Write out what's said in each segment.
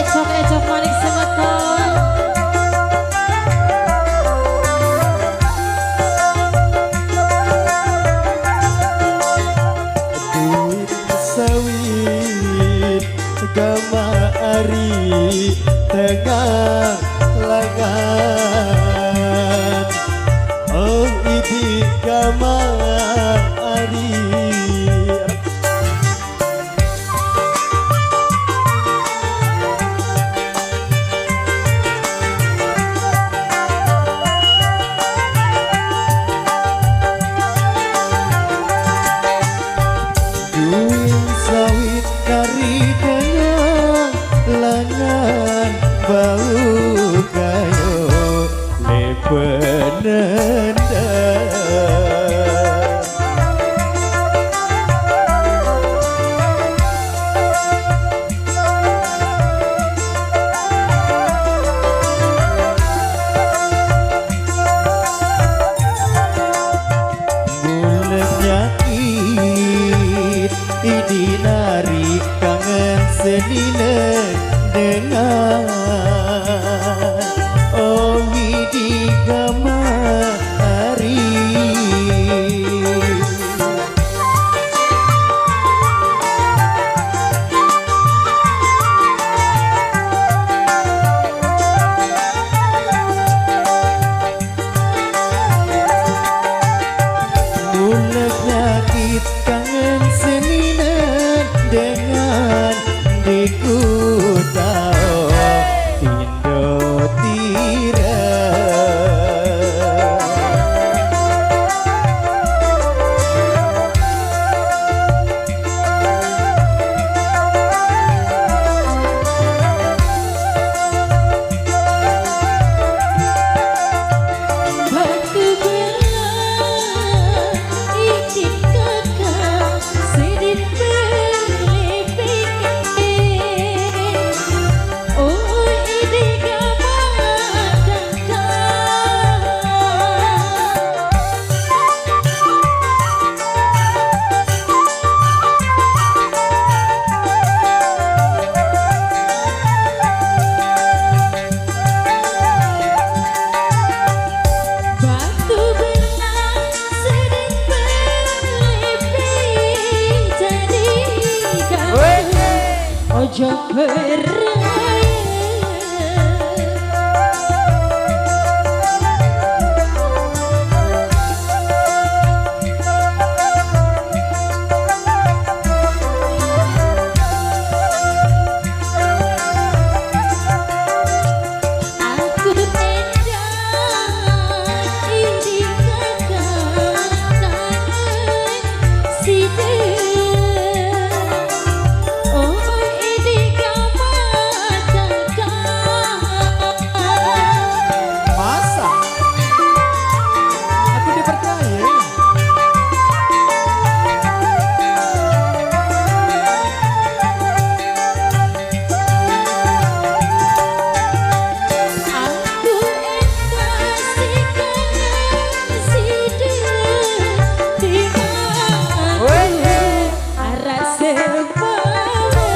Ecok manik semeton. Duit sawit gama ari tengah lengan. Oh idi gama ari sawit kari dengan lengan bau kayo lepenenda. Idi nari kangen senine dengan oh idi gamari. Mulai nyakit kangen senine dengan diku tahu Indo tira. Batu belah izin kakak sedih berlepek. Oh ini gambar batu belah sedih berlepek jadi gambar ojo beraya. Aku tenda ini kakak kangen sideh. Oh ini gambar kakak. Masa? Aku dipercaya. Aku ekstasi kangen sideh di aku arah sepawe.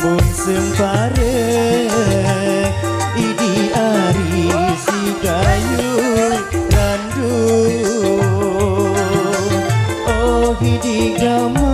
Mun sempare idi ari si kayu randu. Oh idi gamari.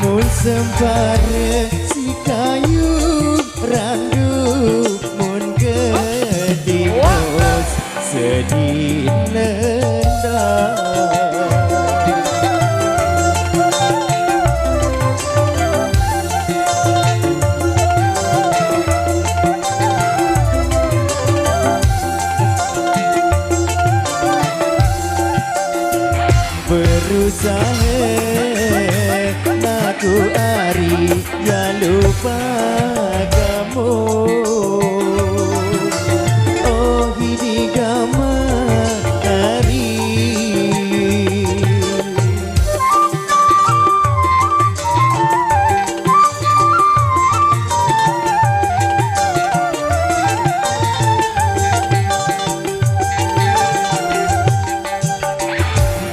Mun sempare si kayu randu mun gedios sedih nendang. berusaha aku ari ya lupa kamu oh hidigama hari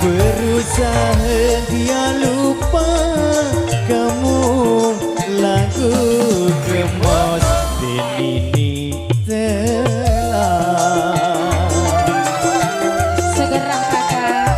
berusaha dia lupa kamu lagu kemos ini telah Segera kakak.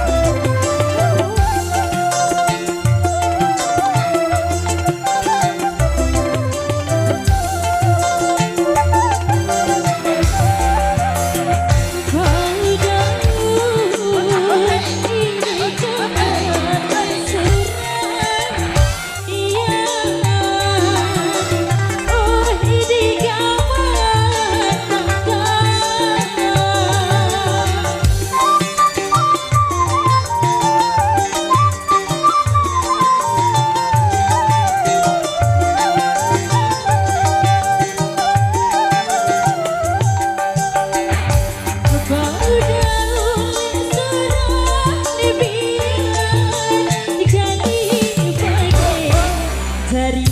Dari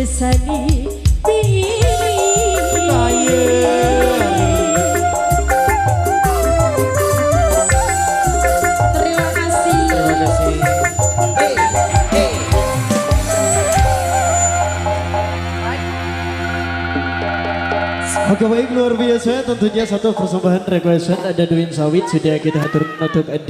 Sani terima kasih. Oke baik luar biasa tentunya satu persembahan requestan ada Duin Sawit sudah kita atur